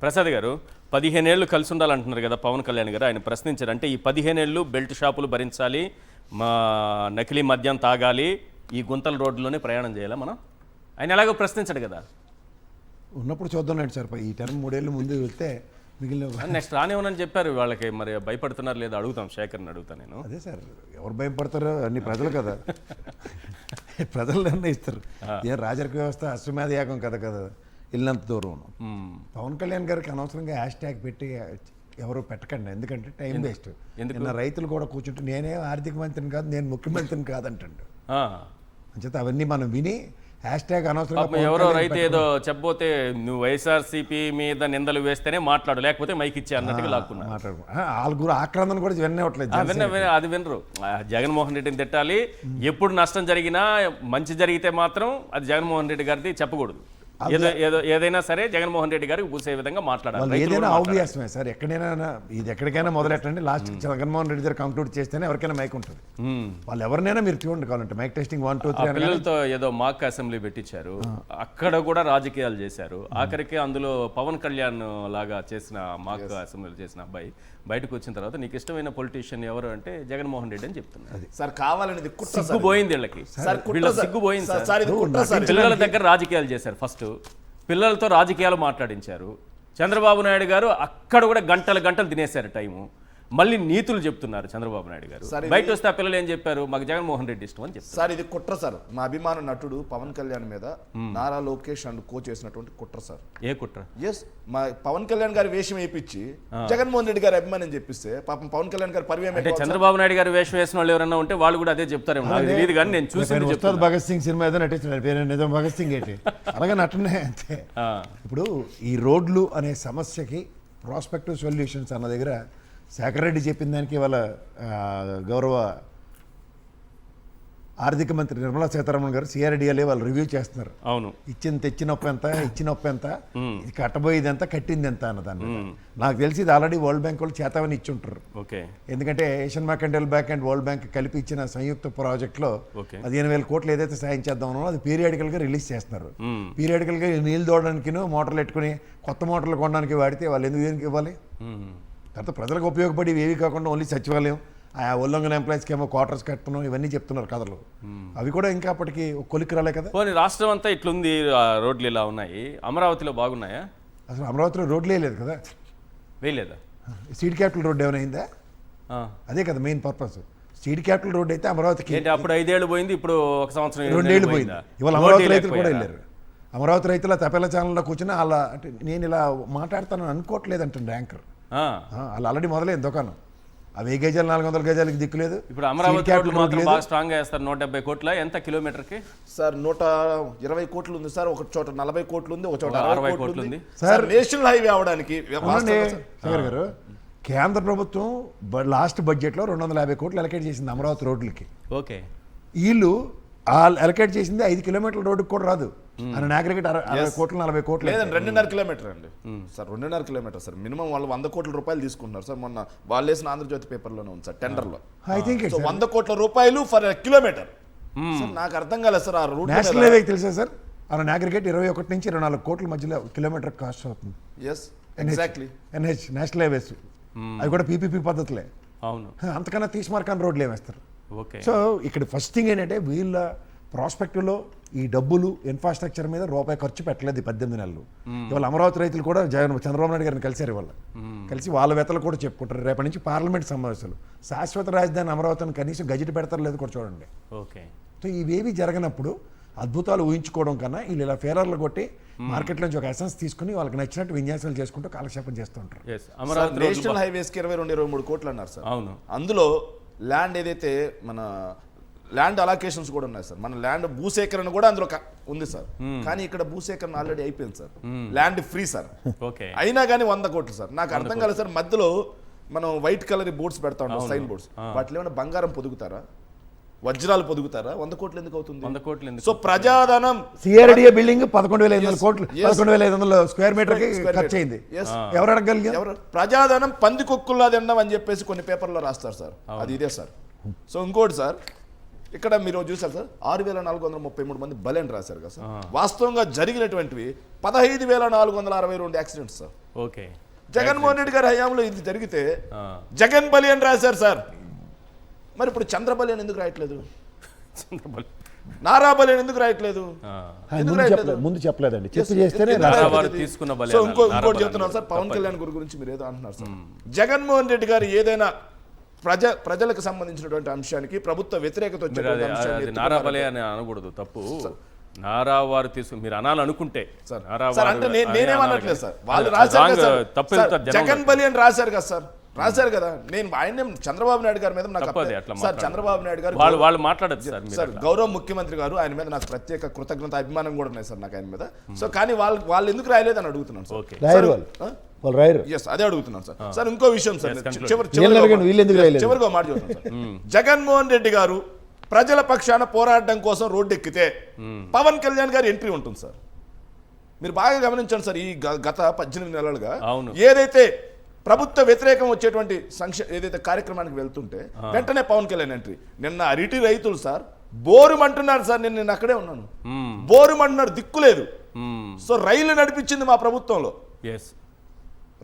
ప్రసాద్ గారు 15 ఏళ్ళు కలిసి ఉండాలంటున్నారు కదా పవన్ కళ్యాణ్ గారు. ఆయన ప్రశ్నించారు, అంటే ఈ 15 ఏళ్ళు బెల్ట్ షాపులు భరించాలి, మా నకిలీ మద్యం తాగాలి, ఈ గుంతల రోడ్లోనే ప్రయాణం చేయాలా మనం? ఆయన ఎలాగో ప్రశ్నించాడు కదా. ఉన్నప్పుడు చూద్దాం సార్, ఈ టర్మ్ 3 ఏళ్ళు ముందు వెళ్తే మిగిలిన నెక్స్ట్ రానివ్వనని చెప్పారు. వాళ్ళకి మరి భయపడుతున్నారు లేదా అడుగుతాం, శేఖర్ని అడుగుతాను నేను. అదే సార్, ఎవరు భయపడతారో అన్ని ప్రజలు కదా, ప్రజలు నిర్ణయిస్తారు. ఏం రాజరిక వ్యవస్థ అశ్వమేధ యాగం కదా వెళ్ళినంత దూరం. పవన్ కళ్యాణ్ గారికి అనవసరంగా హ్యాష్ ట్యాగ్ పెట్టి ఎవరు పెట్టకండి, ఎందుకంటే టైం వేస్ట్. నిన్న రైతులు కూడా కూర్చుంటే నేనే ఆర్థిక మంత్రిని కాదు, నేను ముఖ్యమంత్రిని కాదంటాడు. అంచేత అవన్నీ మనం విని హ్యాష్ ట్యాగ్ అనవసరంగా ఎవరో రైతు ఏదో చెప్పబోతే నువ్వు వైఎస్ఆర్సీపీ మీద నిందలు వేస్తేనే మాట్లాడు, లేకపోతే మైక్ ఇచ్చే అన్నట్టుగా లాక్కున్నా మాట్లాడు. వాళ్ళ ఆక్రందన కూడా వినవట్లేదు, అది వినరు. జగన్మోహన్ రెడ్డిని తిట్టాలి, ఎప్పుడు నష్టం జరిగినా మంచి జరిగితే మాత్రం అది జగన్మోహన్ రెడ్డి గారిది చెప్పకూడదు. ఏదైనా సరే జగన్మోహన్ రెడ్డి గారికి పూసే విధంగా మాట్లాడాలి. ఏదైనా ఆబ్వియస్మే సార్, ఎక్కడైనా ఇది ఎక్కడికైనా మొదలెట్టండి, లాస్ట్ జగన్మోహన్ రెడ్డి దగ్గర కంక్లూడ్ చేస్తేనే ఎవరికైనా మైక్ ఉంటుంది. వాళ్ళు ఎవరినైనా మీరు చూడండి కావాలంటే మైక్ టెస్టింగ్ 1 2 3 పిల్లలతో ఏదో మాక్ అసెంబ్లీ పెట్టించారు, అక్కడ కూడా రాజకీయాలు చేశారు. ఆఖరికి అందులో పవన్ కళ్యాణ్ లాగా చేసిన మాక్ అసెంబ్లీ చేసిన అబ్బాయి బయటకు వచ్చిన తర్వాత నీకు ఇష్టమైన పొలిటీషియన్ ఎవరు అంటే జగన్మోహన్ రెడ్డి అని చెప్తున్నారు. సార్ కావాలని సిగ్గుపోయింది వీళ్ళకి, సిగ్గుపోయింది సార్. పిల్లల దగ్గర రాజకీయాలు చేశారు, ఫస్ట్ పిల్లలతో రాజకీయాలు మాట్లాడించారు. చంద్రబాబు నాయుడు గారు అక్కడ కూడా గంటలు తినేశారు టైము. మళ్ళీ నీతులు చెప్తున్నారు చంద్రబాబు నాయుడు గారు. బయట వస్తే ఆ పిల్లలు ఏం చెప్పారు, మాకు జగన్మోహన్ రెడ్డి ఇష్టం అని చెప్తారు. సార్ ఇది కుట్ర సార్, మా అభిమాన నటుడు పవన్ కళ్యాణ్ మీద నారా లోకేష్ అండ్ కో చేసినటువంటి కుట్ర సార్. ఏ కుట్ర? ఎస్, మా పవన్ కళ్యాణ్ గారి వేషం వేయించి జగన్మోహన్ రెడ్డి గారి అభిమానం చెప్పిస్తే పాపం పవన్ కళ్యాణ్ గారి పరివేయం. అంటే చంద్రబాబు నాయుడు గారు వేషం వేసిన వాళ్ళు ఎవరన్నా ఉంటే వాళ్ళు కూడా అదే చెప్తారేమో, నాకు తెలియదు కానీ నేను చూసి ఉస్తాద్ భగత్ సింగ్ సినిమా ఏదో నటించాడు, పేరు నిజం భగత్ సింగ్ ఏంటి అలాగే నటనే అంతే. ఇప్పుడు ఈ రోడ్లు అనే సమస్యకి ప్రాస్పెక్టివ్ సొల్యూషన్స్ అన్న దగ్గర శేఖర్ రెడ్డి చెప్పిన దానికి వాళ్ళ గౌరవ ఆర్థిక మంత్రి నిర్మలా సీతారామన్ గారు సిఆర్డిఎల్ఏ వాళ్ళు రివ్యూ చేస్తున్నారు. అవును, తెచ్చినొప్పు ఎంత, ఇచ్చినొప్పు ఎంత, ఇది కట్టబోయేది ఎంత, కట్టింది ఎంత అన్నదాన్ని. నాకు తెలిసి ఇది ఆల్రెడీ వరల్డ్ బ్యాంక్ వాళ్ళు చేతావని ఇచ్చి ఉంటారు. ఎందుకంటే ఏషియన్ మార్కెంటల్ బ్యాంక్ అండ్ వరల్డ్ బ్యాంక్ కలిపి ఇచ్చిన సంయుక్త ప్రాజెక్ట్లో 15,000 కోట్లు ఏదైతే సాయం చేద్దామో అది పీరియాడికల్ గా రిలీజ్ చేస్తున్నారు. పీరియాడికల్ గా నీళ్ళు తోడడానికి మోటార్లు పెట్టుకుని కొత్త మోటార్లు కొనడానికి వాడితే వాళ్ళు ఎందుకు ఇవ్వాలి? తర్వాత ప్రజలకు ఉపయోగపడి ఏవి కాకుండా ఓన్లీ సచివాలయం, ఆ ఉల్లంఘన ఎంప్లాయీస్కి ఏమో క్వార్టర్స్ కట్టడం ఇవన్నీ చెప్తున్నారు కథలు. అవి కూడా ఇంకా అప్పటికి కొలిక్కి రాలే కదా. రాష్ట్రం అంతా ఇట్లుంది, రోడ్లు ఇలా ఉన్నాయి. అమరావతిలో బాగున్నాయా? అసలు అమరావతిలో రోడ్లు వేయలేదు కదా. వేయలేదా? స్టేట్ క్యాపిటల్ రోడ్ ఏమైనా అయిందా? అదే కదా main purpose. State capital road అయితే అమరావతికి అప్పుడు 5 ఏళ్ళు పోయింది, ఇప్పుడు 1 సంవత్సరం 2 ఏళ్ళు పోయింది. ఇవాళ అమరావతి రైతులు కూడా వెళ్ళారు. అమరావతి రైతుల తపేల ఛానల్లో కూర్చుని అలా అంటే నేను ఇలా మాట్లాడతాను అనుకోవట్లేదు అంటుంది యాంకర్. అలా ఆల్రెడీ మొదలైంది దుకాణం. అవి 1000 గజాలు 400 గజాలకి దిక్కులేదు. ఇప్పుడు అమరావతి బాగా స్ట్రాంగ్ వేస్తారు. 170 కోట్ల ఎంత కిలోమీటర్కి సార్? 120 కోట్లు ఉంది సార్, ఒక చోట 40 కోట్లు ఉంది, ఒక చోట 60 కోట్లు ఉంది సార్. నేషనల్ హైవే అవడానికి శేఖర్ గారు, కేంద్ర ప్రభుత్వం లాస్ట్ బడ్జెట్లో 250 కోట్లు అలకేట్ చేసింది అమరావతి రోడ్లకి. ఓకే, వీళ్ళు అలకేట్ చేసింది 5 కిలోమీటర్ల రోడ్డుకి కూడా రాదు. అని అగ్రిగేట్ 60 కోట్లు 40 కోట్లు లేదండి, 2.5 కిలోమీటర్ అండి సార్. 2.5 kilometre sir minimum. వాళ్ళు 100 కోట్ల రూపాయలు తీసుకుంటున్నారు సార్. మొన్న వాళ్ళు వేసిన ఆంధ్రజ్యోతి పేపర్లోనే ఉంది సార్, టెండర్లో. ఐ థింక్ 100 కోట్ల రూపాయలు ఫర్ కిలోమీటర్. నాకు అర్థం కాలేదు సార్. ఆ రూట్ నేషనల్ హైవే తెలుసా సార్? అలా అగ్రిగేట్ 21 నుంచి 24 కోట్ల మధ్యలో కిలోమీటర్ కాస్ట్ అవుతుంది. ఎగ్జాక్ట్లీ ఎన్హెచ్ నేషనల్ హైవేస్ అవి కూడా పీపీపీ పద్ధతులే. అవును, అంతకన్నా తీసుమార్కాన్ని రోడ్లు ఏమేస్తారు. సో ఇక్కడ ఫస్ట్ థింగ్ ఏంటంటే వీళ్ళ ప్రాస్పెక్టివ్లో ఈ డబ్బులు ఇన్ఫ్రాస్ట్రక్చర్ మీద రూపాయి ఖర్చు పెట్టలేదు 18 నెలలు. ఇవాళ అమరావతి రైతులు కూడా చంద్రబాబు నాయుడు గారిని కలిశారు. ఇవాళ కలిసి వాళ్ళ వేతలు కూడా చెప్పుకుంటారు. రేపటి నుంచి పార్లమెంట్ సమావేశాలు, శాశ్వత రాజధాని అమరావతిని కనీసం గజెట్ పెడతారు లేదు కూడా చూడండి. సో ఇవేవి జరగనప్పుడు అద్భుతాలు ఊహించుకోవడం కన్నా వీళ్ళు ఇలా ఫేరర్లు కొట్టి మార్కెట్ నుంచి ఒక ఎసెన్స్ తీసుకుని వాళ్ళకి నచ్చినట్టు విన్యాసాలు చేసుకుంటూ కాలక్షేపం చేస్తూ ఉంటారు. నేషనల్ హైవేస్కి 22-23 కోట్లు అన్నారు సార్. అవును, అందులో ల్యాండ్ ఏదైతే మన ల్యాండ్ అలాకేషన్స్ కూడా ఉన్నాయి సార్. మన ల్యాండ్ భూసేకరణ కూడా అందులో ఉంది సార్. కానీ ఇక్కడ భూసేకరణ ఆల్రెడీ అయిపోయింది సార్, ల్యాండ్ ఫ్రీ సార్. అయినా కానీ 100 కోట్లు సార్. నాకు అర్థం కాలేదు సార్. మధ్యలో మనం వైట్ కలర్ బోర్డ్స్ పెడతా ఉంటాం, సైన్ బోర్డ్స్. వాటిలో ఏమైనా బంగారం పొదుగుతారా, వజ్రాలు పొదుగుతారా? 100 కోట్లు ఎందుకు అవుతుంది? 100 కోట్లు. సో ప్రజాధనం సిఆర్డిఏ బిల్డింగ్ 11,500 కోట్లు, 11,500 స్క్వేర్ మీటర్ కి ఖర్చు అయింది. ఎవరు అడగలిగారు? ప్రజాధనం పందికొక్కుల్లా తిన్నాం అని చెప్పేసి కొన్ని పేపర్లో రాస్తారు సార్. అది ఇదే సార్. సో ఇంకోటి సార్, ఇక్కడ మీరు చూసారు సార్ 6,433 మంది బలని రాశారు కదా సార్. వాస్తవంగా జరిగినటువంటివి 15,462 accidents sir. Okay. Jaganmohan Reddy గారి హయాంలో ఇది జరిగితే జగన్ బలి అని రాశారు సార్. మరి ఇప్పుడు చంద్రబలి అని ఎందుకు రాయట్లేదు? నారా బలి అని ఎందుకు రాయట్లేదు? ముందు చెప్పలేదండి, చెప్పి చేస్తేనే తీసుకున్న బలి. సో ఇంకోటి చెప్తున్నాను సార్, పవన్ కళ్యాణ్ గురించి మీరు ఏదో అంటున్నారు సార్. జగన్మోహన్ రెడ్డి గారు ఏదైనా ప్రజలకు సంబంధించినటువంటి అంశానికి ప్రభుత్వ వ్యతిరేకత వచ్చే నారా బలి అని అనకూడదు, తప్పు. నారా వారు తీసుకుని మీరు అనాలనుకుంటే అంటే నేనేమనట్లేదు సార్, వాళ్ళు రాశారు కదా, జగన్ బలి అని రాశారు కదా సార్, రాశారు కదా. నేను ఆయన చంద్రబాబు నాయుడు గారి మీద నాకు సార్, చంద్రబాబు నాయుడు గారు వాళ్ళు మాట్లాడదు సార్, గౌరవ ముఖ్యమంత్రి గారు, ఆయన మీద నాకు ప్రత్యేక కృతజ్ఞత అభిమానం కూడా ఉన్నాయి సార్ నాకు ఆయన మీద. సో కానీ వాళ్ళు ఎందుకు రాయలేదు అని అడుగుతున్నాను సార్. అదే అడుగుతున్నాను సార్. సార్ ఇంకో విషయం సార్, చివరిగా మాట చెప్తాను సార్. జగన్మోహన్ రెడ్డి గారు ప్రజల పక్షాన పోరాడడం కోసం రోడ్డెక్కితే పవన్ కళ్యాణ్ గారి ఎంట్రీ ఉంటుంది సార్. మీరు బాగా గమనించండి సార్, ఈ గత 18 నెలలుగా ఏదైతే ప్రభుత్వ వ్యతిరేకం వచ్చేటువంటి ఏదైతే కార్యక్రమానికి వెళ్తుంటే వెంటనే పవన్ కళ్యాణ్ ఎంట్రీ. నిన్న అరటి రైతులు సార్ బోరుమంటున్నారు సార్, నేను అక్కడే ఉన్నాను, బోరుమంటున్నారు, దిక్కులేదు. సో రైలు నడిపించింది మా ప్రభుత్వంలో,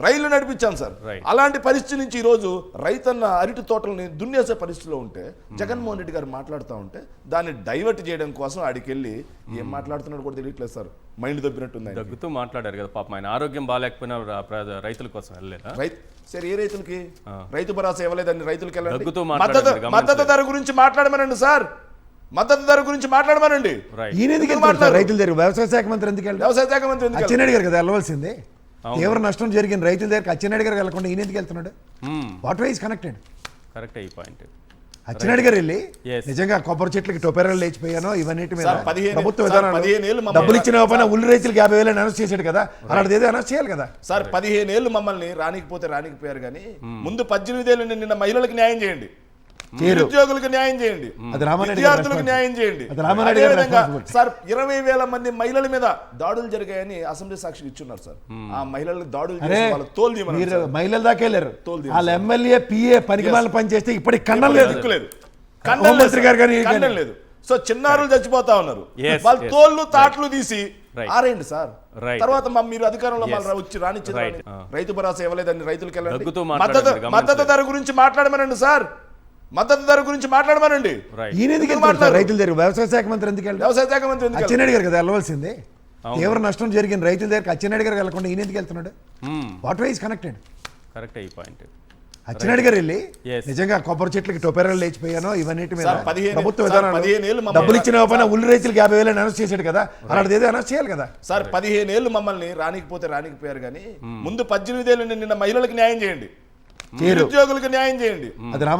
రైలు నడిపించాం సార్. అలాంటి పరిస్థితి నుంచి ఈరోజు రైతన్న అరటి తోటలని దున్నేసే పరిస్థితిలో ఉంటే జగన్మోహన్ రెడ్డి గారు మాట్లాడుతూ ఉంటే దాన్ని డైవర్ట్ చేయడం కోసం ఆడికెళ్ళి ఏం మాట్లాడుతున్నాడు కూడా తెలియట్లేదు సార్. మైండ్ దొబ్బినట్టుంది. దగ్గుతూ మాట్లాడారు కదా పాపం, ఆయన ఆరోగ్యం బాగాలేకపోయినా రైతుల కోసం వెళ్ళలేదా? సరే, ఏ రైతులకి రైతు భరోసా ఇవ్వలేదని రైతులకి వెళ్ళండి. మద్దతు ధర గురించి మాట్లాడమనండి సార్, మద్దతు ధర గురించి మాట్లాడమనండి. రైతుల దగ్గర వ్యవసాయ శాఖ మంత్రి ఎందుకు వెళ్ళారు? వ్యవసాయ శాఖ మంత్రి అచ్చెన్నాయుడు గారు కదా వెళ్ళవలసిందే. తీవ్ర నష్టం జరిగిన రైతుల దగ్గర అచ్చెన్నాయుడు గారు వెళ్ళకుండా ఈయన ఎందుకు వెళ్తున్నాడు? What why is connected? Correct ఈ పాయింట్. అచ్చెన్నాయుడు గారు వెళ్ళి నిజంగా కొబ్బరి చెట్లకి టొపెరాలు లేచిపోయానో ఇవన్నిటి మీద ప్రభుత్వ విధానం డబ్బులు ఇచ్చిన ఉల్లి రైతులకు 50,000 అనౌన్స్ చేశాడు కదా, అలాంటిది ఏదో అనౌన్స్ చేయాలి కదా సార్. 15 ఏళ్ళు మమ్మల్ని రానికపోయారు కానీ ముందు 18 ఏళ్ళు నిన్న మహిళలకు న్యాయం చేయండి, నిరుద్యోగులకు న్యాయం చేయండి, విద్యార్థులకు న్యాయం చేయండి. సార్ 20,000 మంది మహిళల మీద దాడులు జరిగాయని అసెంబ్లీ సాక్షి ఇచ్చున్నారు సార్. ఆ మహిళలకు దాడులు మహిళల దాకా వెళ్ళారు, వాళ్ళ ఎమ్మెల్యే పిఏ పనికిమాల పని చేస్తే ఇప్పటికి కన్నం లేదు, కన్నం లేదు. సో చిన్నారులు చచ్చిపోతా ఉన్నారు, వాళ్ళ తోళ్ళు తాట్లు తీసి ఆరేయండి సార్. తర్వాత మీరు అధికారంలో వచ్చి రానిచ్చి రైతు భరోసా ఇవ్వలేదని రైతులకు వెళ్ళండి. మద్దతు ధర గురించి మాట్లాడమనండి సార్, మద్దతు ధర గురించి మాట్లాడమనండి. రైతుల దగ్గర వ్యవసాయ శాఖ మంత్రి ఎందుకు వెళ్ళారు? వ్యవసాయ శాఖ మంత్రి అచ్చెన్నాయుడు గారు కదా వెళ్ళవలసిందే. తీవ్ర నష్టం జరిగిన రైతుల దగ్గర అచ్చెన్నాయుడు గారు వెళ్ళకుండా ఈయన ఎందుకు వెళ్తున్నాడు? What why is connected? Correct ఈ పాయింట్. అచ్చెన్నాయుడు గారు వెళ్ళి నిజంగా కొబ్బరి చెట్లకి టొపెరాలు లేచిపోయానో ఇవన్నిటి మీద ప్రభుత్వ విధానం డబ్బులు ఇచ్చిన ఉల్లి రైతులకు 50,000 అనౌన్స్ చేశాడు కదా, అలాంటిది ఏదో అనౌన్స్ చేయాలి కదా సార్. 15 ఏళ్ళు మమ్మల్ని రానికపోయారు కానీ ముందు 18 ఏళ్ళు నిన్న మహిళలకు న్యాయం చేయండి, నిరుద్యోగులకు న్యాయం చేయండి,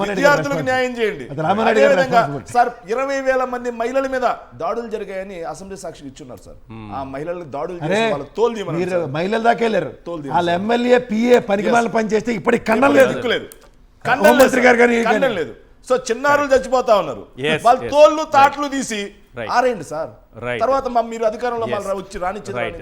విద్యార్థులకు న్యాయం చేయండి. సార్ 20,000 మంది మహిళల మీద దాడులు జరిగాయని అసెంబ్లీ సాక్షి ఇచ్చున్నారు సార్. ఆ మహిళలకు దాడులు మహిళల దాకా వెళ్ళారు, వాళ్ళ ఎమ్మెల్యే పిఏ పనికిమాల పని చేస్తే ఇప్పటికి కన్నం లేదు, కన్నం లేదు. సో చిన్నారులు చచ్చిపోతా ఉన్నారు, వాళ్ళ తోళ్ళు తాట్లు తీసి ఆరేయండి సార్. తర్వాత మీరు అధికారంలో వచ్చి రానిచ్చి